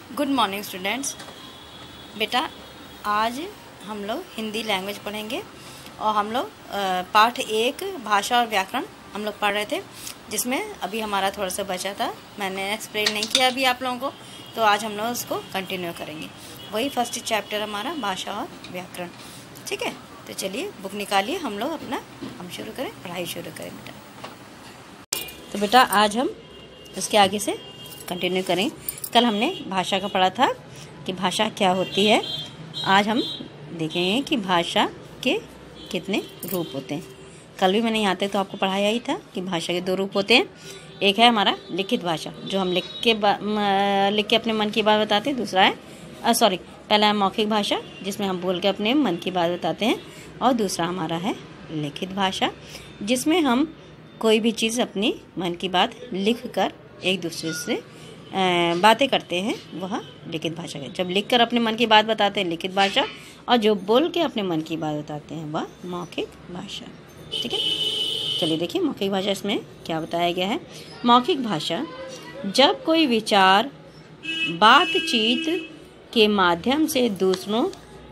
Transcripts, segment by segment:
Good morning students. बेटा आज हम लोग हिंदी लैंग्वेज पढ़ेंगे और हम लोग पाठ 1 भाषा और व्याकरण हम लोग पढ़ रहे थे, जिसमें अभी हमारा थोड़ा सा बचा था, मैंने एक्सप्लेन नहीं किया अभी आप लोगों को, तो आज हम लोग उसको कंटिन्यू करेंगे। वही फर्स्ट चैप्टर हमारा भाषा और व्याकरण। ठीक है, तो चलिए बुक निकालिए, हम लोग अपना शुरू करें, पढ़ाई शुरू करें बेटा। तो बेटा आज हम इसके आगे से कंटिन्यू करें। कल हमने भाषा का पढ़ा था कि भाषा क्या होती है। आज हम देखेंगे कि भाषा के कितने रूप होते हैं। कल भी मैंने यहाँ तक तो आपको पढ़ाया ही था कि भाषा के 2 रूप होते हैं। एक है हमारा लिखित भाषा, जो हम लिख के अपने मन की बात बताते हैं। दूसरा है पहला है मौखिक भाषा, जिसमें हम बोल के अपने मन की बात बताते हैं। और दूसरा हमारा है लिखित भाषा, जिसमें हम कोई भी चीज़ अपनी मन की बात लिख कर एक दूसरे से बातें करते हैं, वह लिखित भाषा है। जब लिखकर अपने मन की बात बताते हैं लिखित भाषा, और जो बोल के अपने मन की बात बताते हैं वह मौखिक भाषा। ठीक है, चलिए देखिए मौखिक भाषा इसमें क्या बताया गया है। मौखिक भाषा जब कोई विचार बातचीत के माध्यम से दूसरों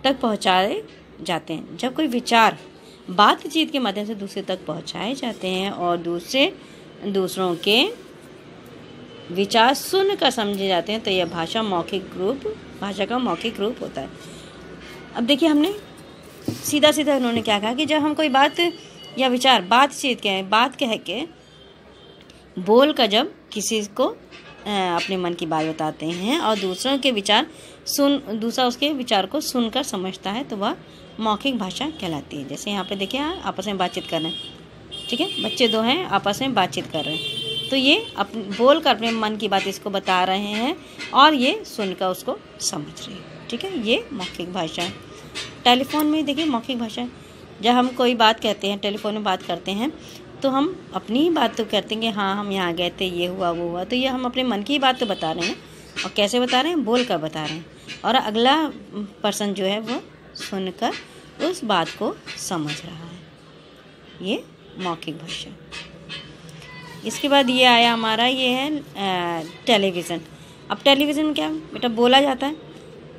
तक पहुँचाए जाते हैं। जब कोई विचार बातचीत के माध्यम से दूसरे तक पहुँचाए जाते हैं और दूसरों के विचार सुनकर समझे जाते हैं, तो यह भाषा का मौखिक रूप होता है। अब देखिए हमने सीधा उन्होंने क्या कहा कि जब हम कोई बात या विचार बातचीत बात कह के बोल कर जब किसी को अपने मन की बात बताते हैं और दूसरा उसके विचार को सुनकर समझता है, तो वह मौखिक भाषा कहलाती है। जैसे यहाँ पे देखिए आपस में बातचीत कर रहे हैं। ठीक है, बच्चे 2 हैं आपस में बातचीत कर रहे हैं, तो ये बोल कर अपने मन की बात इसको बता रहे हैं और ये सुनकर उसको समझ रहे हैं। ठीक है, ये मौखिक भाषा है। टेलीफोन में देखिए मौखिक भाषा है। जब हम कोई बात कहते हैं, टेलीफोन में बात करते हैं, तो हम अपनी ही बात तो करते हैं कि हाँ हम यहाँ गए थे, ये हुआ वो हुआ, तो ये हम अपने मन की ही बात तो बता रहे हैं। और कैसे बता रहे हैं? बोल कर बता रहे हैं, और अगला पर्सन जो है वो सुनकर उस बात को समझ रहा है। ये मौखिक भाषा। इसके बाद ये आया हमारा, ये है टेलीविज़न। अब टेलीविज़न में क्या बेटा बोला जाता है।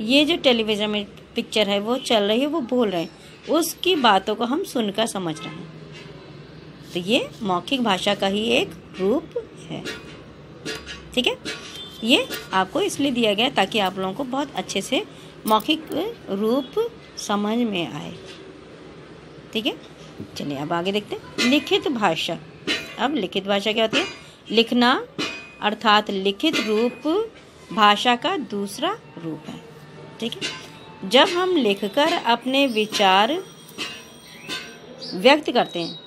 ये जो टेलीविज़न में पिक्चर है वो चल रही है, वो बोल रहे हैं, उसकी बातों को हम सुनकर समझ रहे हैं, तो ये मौखिक भाषा का ही एक रूप है। ठीक है, ये आपको इसलिए दिया गया ताकि आप लोगों को बहुत अच्छे से मौखिक रूप समझ में आए। ठीक है, चलिए अब आगे देखते हैं लिखित भाषा। अब लिखित भाषा क्या होती है? लिखना अर्थात लिखित रूप भाषा का दूसरा रूप है। ठीक है, जब हम लिखकर अपने विचार व्यक्त करते हैं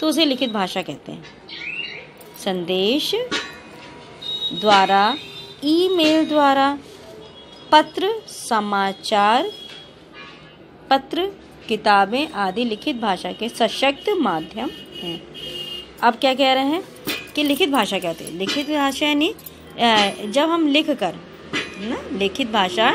तो उसे लिखित भाषा कहते हैं। संदेश द्वारा, ईमेल द्वारा, पत्र, समाचार पत्र, किताबें आदि लिखित भाषा के सशक्त माध्यम हैं। अब क्या कह रहे हैं कि लिखित भाषा क्या होती है? लिखित भाषा यानी जब हम लिख कर लिखित भाषा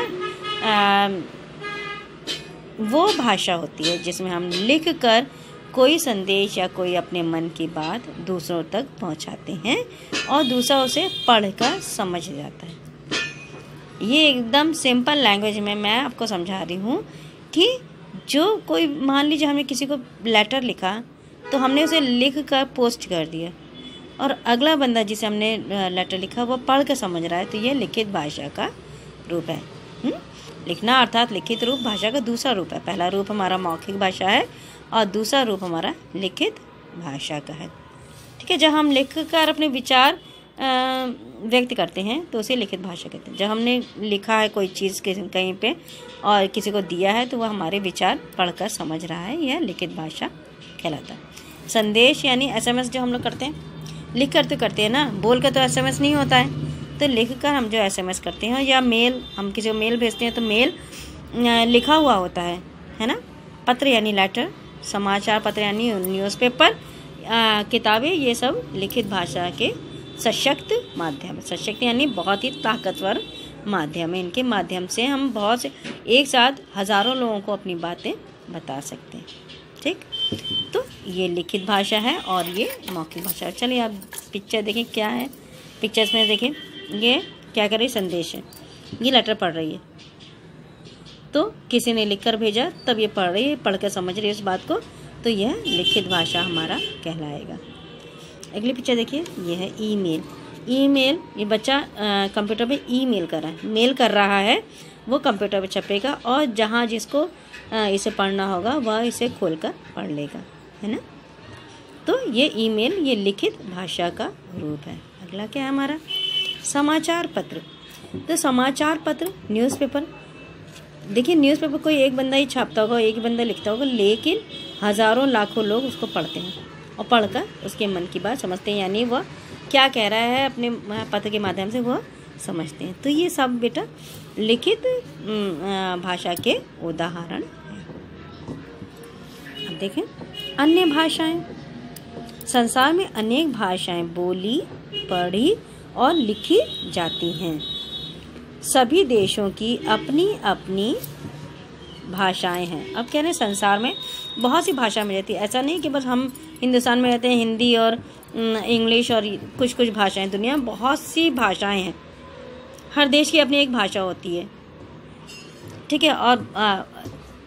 वो भाषा होती है जिसमें हम लिख कर कोई संदेश या कोई अपने मन की बात दूसरों तक पहुंचाते हैं और दूसरा उसे पढ़कर समझ जाता है। ये एकदम सिंपल लैंग्वेज में मैं आपको समझा रही हूँ कि जो कोई, मान लीजिए हमने किसी को लेटर लिखा, तो हमने उसे लिख कर पोस्ट कर दिया और अगला बंदा जिसे हमने लेटर लिखा वो पढ़ कर समझ रहा है, तो ये लिखित भाषा का रूप है। लिखना अर्थात लिखित रूप भाषा का दूसरा रूप है। पहला रूप हमारा मौखिक भाषा है और दूसरा रूप हमारा लिखित भाषा का है। ठीक है, जब हम लिख कर अपने विचार व्यक्त करते हैं तो उसे लिखित भाषा कहते हैं। जब हमने लिखा है कोई चीज़ कहीं पे और किसी को दिया है, तो वह हमारे विचार पढ़कर समझ रहा है, यह लिखित भाषा कहलाता है। संदेश यानी SMS जो हम लोग करते हैं, लिख कर तो करते हैं ना, बोल कर तो SMS नहीं होता है, तो लिख कर हम जो SMS करते हैं, या मेल, हम किसी को मेल भेजते हैं तो मेल लिखा हुआ होता है ना। पत्र यानी लेटर, समाचार पत्र यानी न्यूज़पेपर, किताबें, ये सब लिखित भाषा के सशक्त माध्यम। सशक्त यानी बहुत ही ताकतवर माध्यम है। इनके माध्यम से हम बहुत से एक साथ हज़ारों लोगों को अपनी बातें बता सकते हैं। ठीक, तो ये लिखित भाषा है और ये मौखिक भाषा है। चलिए आप पिक्चर देखें क्या है। पिक्चर्स में देखें, ये क्या कर रही, संदेश है। ये लेटर पढ़ रही है, तो किसी ने लिख कर भेजा तब ये पढ़ रही है, पढ़ कर समझ रही है उस बात को, तो यह लिखित भाषा हमारा कहलाएगा। अगली पिक्चर देखिए, ये है ईमेल। ईमेल, ये बच्चा कंप्यूटर पे ईमेल कर रहा है, मेल कर रहा है, वो कंप्यूटर पे छपेगा और जहाँ जिसको इसे पढ़ना होगा वह इसे खोलकर पढ़ लेगा, है ना। तो ये ईमेल, ये लिखित भाषा का रूप है। अगला क्या है हमारा, समाचार पत्र। तो समाचार पत्र, न्यूज़पेपर, देखिए न्यूज़पेपर कोई एक बंदा ही छापता होगा, एक ही बंदा लिखता होगा, लेकिन हज़ारों लाखों लोग उसको पढ़ते हैं और पढ़कर उसके मन की बात समझते हैं, यानी वह क्या कह रहा है अपने पत्र के माध्यम से वह समझते हैं। तो ये सब बेटा लिखित भाषा के उदाहरण हैं। अब देखें अन्य भाषाएं। संसार में अनेक भाषाएं बोली, पढ़ी और लिखी जाती हैं। सभी देशों की अपनी अपनी भाषाएं हैं। अब कह रहे हैं संसार में बहुत सी भाषा मिल जाती है, ऐसा नहीं कि बस हम हिंदुस्तान में रहते हैं हिंदी और इंग्लिश और कुछ कुछ भाषाएं, दुनिया में बहुत सी भाषाएं हैं, हर देश की अपनी एक भाषा होती है, ठीक है। और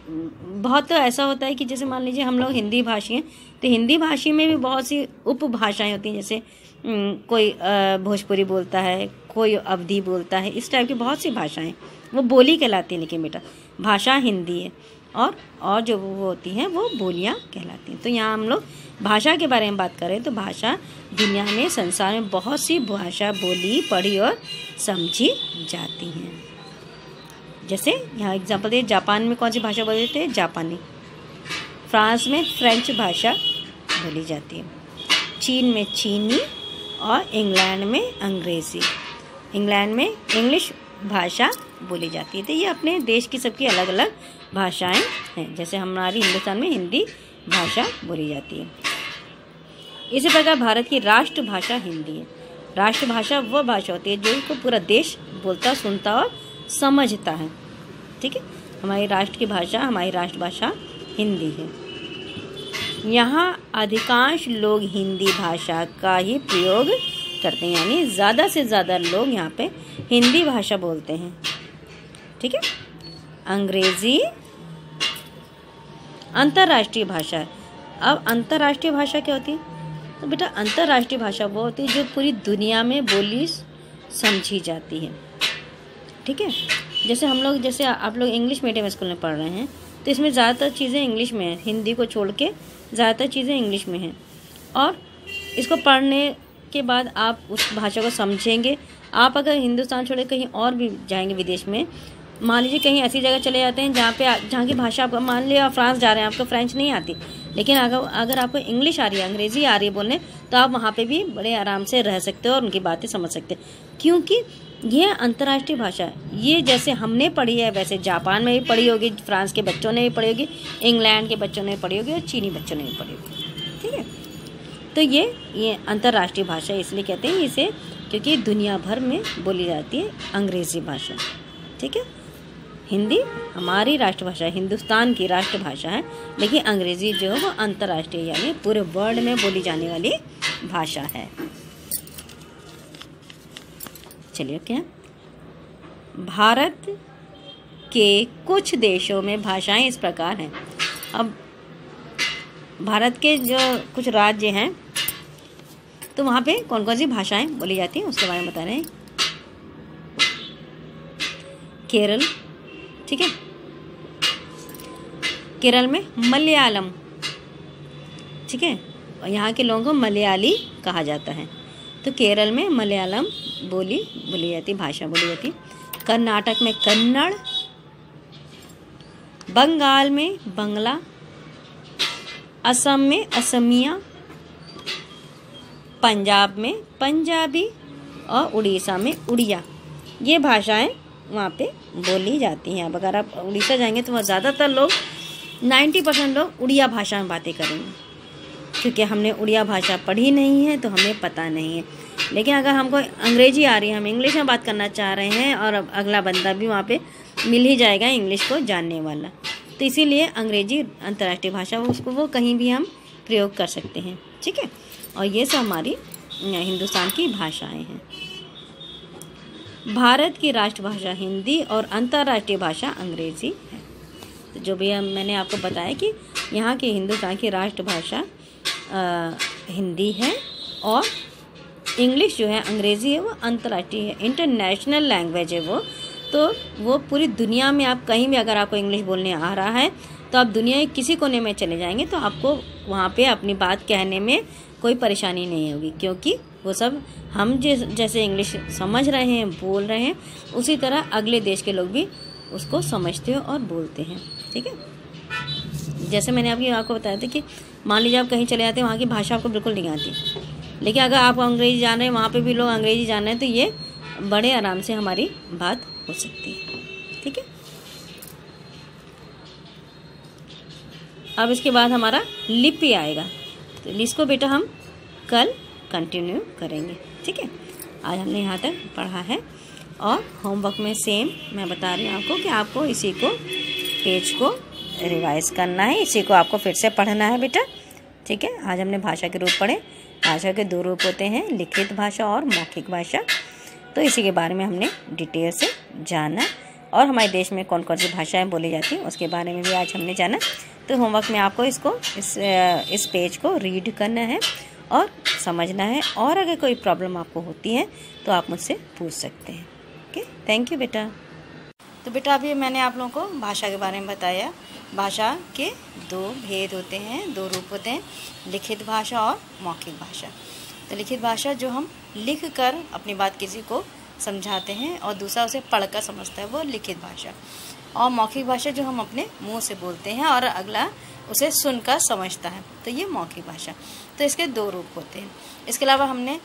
बहुत तो ऐसा होता है कि जैसे मान लीजिए हम लोग हिंदी भाषी हैं, तो हिंदी भाषी में भी बहुत सी उपभाषाएं होती हैं, जैसे कोई भोजपुरी बोलता है, कोई अवधी बोलता है, इस टाइप की बहुत सी भाषाएं, वो बोली कहलाती है, लेकिन बेटा भाषा हिंदी है और जो वो होती हैं वो बोलियां कहलाती हैं। तो यहाँ हम लोग भाषा के बारे में बात करें तो भाषा दुनिया में, संसार में बहुत सी भाषा बोली, पढ़ी और समझी जाती हैं। जैसे यहाँ एग्जाम्पल दे, जापान में कौन सी भाषा बोली जाती है, जापानी। फ्रांस में फ्रेंच भाषा बोली जाती है। चीन में चीनी और इंग्लैंड में अंग्रेज़ी। इंग्लैंड में इंग्लिश भाषा बोली जाती है। तो ये अपने देश की सबकी अलग अलग भाषाएं हैं। जैसे हमारी हिंदुस्तान में हिंदी भाषा बोली जाती है। इसी प्रकार भारत की राष्ट्रभाषा हिंदी है। राष्ट्रभाषा वह भाषा होती है जो इसको पूरा देश बोलता, सुनता और समझता है, ठीक है। हमारी राष्ट्र की भाषा, हमारी राष्ट्रभाषा हिंदी है। यहाँ अधिकांश लोग हिंदी भाषा का ही प्रयोग करते हैं, यानी ज़्यादा से ज़्यादा लोग यहाँ पे हिंदी भाषा बोलते हैं, ठीक है। अंग्रेज़ी अंतर्राष्ट्रीय भाषा है। अब अंतर्राष्ट्रीय भाषा क्या होती है, तो बेटा अंतर्राष्ट्रीय भाषा वो होती है जो पूरी दुनिया में बोली समझी जाती है, ठीक है। जैसे हम लोग, जैसे आप लोग इंग्लिश मीडियम स्कूल में पढ़ रहे हैं, तो इसमें ज़्यादातर चीज़ें इंग्लिश में हैं, हिंदी को छोड़ के ज़्यादातर चीज़ें इंग्लिश में हैं। और इसको पढ़ने के बाद आप उस भाषा को समझेंगे। आप अगर हिंदुस्तान छोड़े कहीं और भी जाएंगे विदेश में, मान लीजिए कहीं ऐसी जगह चले जाते हैं जहाँ की भाषा आपको, मान लिया आप फ्रांस जा रहे हैं, आपको फ्रेंच नहीं आती, लेकिन अगर आपको इंग्लिश आ रही है, अंग्रेज़ी आ रही है बोलने, तो आप वहाँ पे भी बड़े आराम से रह सकते हो और उनकी बातें समझ सकते हैं, क्योंकि ये अंतर्राष्ट्रीय भाषा है। ये जैसे हमने पढ़ी है वैसे जापान में भी पढ़ी होगी, फ्रांस के बच्चों ने भी पढ़ी होगी, इंग्लैंड के बच्चों ने भी पढ़ी होगी और चीनी बच्चों ने भी पढ़ी होगी, ठीक है। तो ये अंतर्राष्ट्रीय भाषा इसलिए कहते हैं इसे, क्योंकि दुनिया भर में बोली जाती है अंग्रेज़ी भाषा, ठीक है। हिंदी हमारी राष्ट्रभाषा, हिंदुस्तान की राष्ट्रभाषा है, लेकिन अंग्रेज़ी जो है वो अंतर्राष्ट्रीय, यानी पूरे वर्ल्ड में बोली जाने वाली भाषा है। चलिए क्या, भारत के कुछ देशों में भाषाएं इस प्रकार हैं। अब भारत के जो कुछ राज्य हैं, तो वहाँ पे कौन कौन सी भाषाएं बोली जाती हैं उसके बारे में बता रहे हैं। केरल, ठीक है, केरल में मलयालम, ठीक है, और यहाँ के लोगों को मलयाली कहा जाता है। तो केरल में मलयालम बोली जाती, भाषा बोली जाती। कर्नाटक में कन्नड़, बंगाल में बंगला, असम में असमिया, पंजाब में पंजाबी और उड़ीसा में उड़िया। ये भाषाएं वहाँ पे बोली जाती हैं। अब अगर आप उड़ीसा जाएंगे तो वहाँ ज़्यादातर लोग 90% लोग उड़िया भाषा में बातें करेंगे, क्योंकि हमने उड़िया भाषा पढ़ी नहीं है तो हमें पता नहीं है। लेकिन अगर हमको अंग्रेजी आ रही है, हम इंग्लिश में बात करना चाह रहे हैं, और अगला बंदा भी वहाँ पे मिल ही जाएगा इंग्लिश को जानने वाला, तो इसीलिए अंग्रेजी अंतर्राष्ट्रीय भाषा, उसको वो कहीं भी हम प्रयोग कर सकते हैं, ठीक है। और ये सब हमारी हिंदुस्तान की भाषाएं हैं। भारत की राष्ट्रभाषा हिंदी और अंतर्राष्ट्रीय भाषा अंग्रेज़ी है। तो जो भी मैंने आपको बताया कि यहाँ की हिंदुस्तान की राष्ट्रभाषा हिंदी है और इंग्लिश जो है अंग्रेज़ी है, वो अंतर्राष्ट्रीय है, इंटरनेशनल लैंग्वेज है वो। तो वो पूरी दुनिया में आप कहीं भी अगर आपको इंग्लिश बोलने आ रहा है तो आप दुनिया के किसी कोने में चले जाएंगे तो आपको वहाँ पे अपनी बात कहने में कोई परेशानी नहीं होगी, क्योंकि वो सब हम जैसे इंग्लिश समझ रहे हैं, बोल रहे हैं, उसी तरह अगले देश के लोग भी उसको समझते हैं और बोलते हैं। ठीक है, जैसे मैंने आपको बताया था कि मान लीजिए आप कहीं चले जाते हैं, वहाँ की भाषा आपको बिल्कुल नहीं आती, लेकिन अगर आप अंग्रेज़ी जान रहे हैं, वहाँ पे भी लोग अंग्रेज़ी जान रहे हैं, तो ये बड़े आराम से हमारी बात हो सकती है। ठीक है, अब इसके बाद हमारा लिपि आएगा, तो इसको बेटा हम कल कंटिन्यू करेंगे। ठीक है, आज हमने यहाँ तक पढ़ा है और होमवर्क में सेम मैं बता रही हूँ आपको कि आपको इसी को पेज को रिवाइज करना है, इसी को आपको फिर से पढ़ना है बेटा। ठीक है, आज हमने भाषा के रूप पढ़े। भाषा के 2 रूप होते हैं, लिखित भाषा और मौखिक भाषा। तो इसी के बारे में हमने डिटेल से जाना और हमारे देश में कौन कौन सी भाषाएं बोली जाती हैं उसके बारे में भी आज हमने जाना। तो होमवर्क में आपको इस पेज को रीड करना है और समझना है, और अगर कोई प्रॉब्लम आपको होती है तो आप मुझसे पूछ सकते हैं। ओके, थैंक यू बेटा। तो बेटा अभी मैंने आप लोगों को भाषा के बारे में बताया। भाषा के 2 भेद होते हैं, 2 रूप होते हैं, लिखित भाषा और मौखिक भाषा। तो लिखित भाषा जो हम लिख कर अपनी बात किसी को समझाते हैं और दूसरा उसे पढ़कर समझता है, वो लिखित भाषा। और मौखिक भाषा जो हम अपने मुंह से बोलते हैं और अगला उसे सुनकर समझता है, तो ये मौखिक भाषा। तो इसके 2 रूप होते हैं। इसके अलावा हमने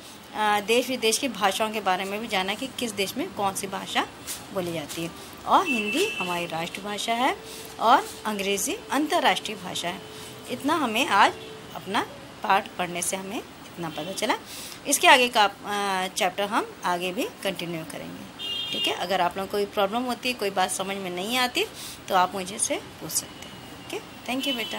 देश विदेश की भाषाओं के बारे में भी जाना कि किस देश में कौन सी भाषा बोली जाती है। और हिंदी हमारी राष्ट्रभाषा है और अंग्रेज़ी अंतर्राष्ट्रीय भाषा है। इतना हमें आज अपना पाठ पढ़ने से हमें इतना पता चला। इसके आगे का चैप्टर हम आगे भी कंटिन्यू करेंगे। ठीक है, अगर आप लोगों को कोई प्रॉब्लम होती है, कोई बात समझ में नहीं आती, तो आप मुझे से पूछ सकते हैं। ओके, थैंक यू बेटा।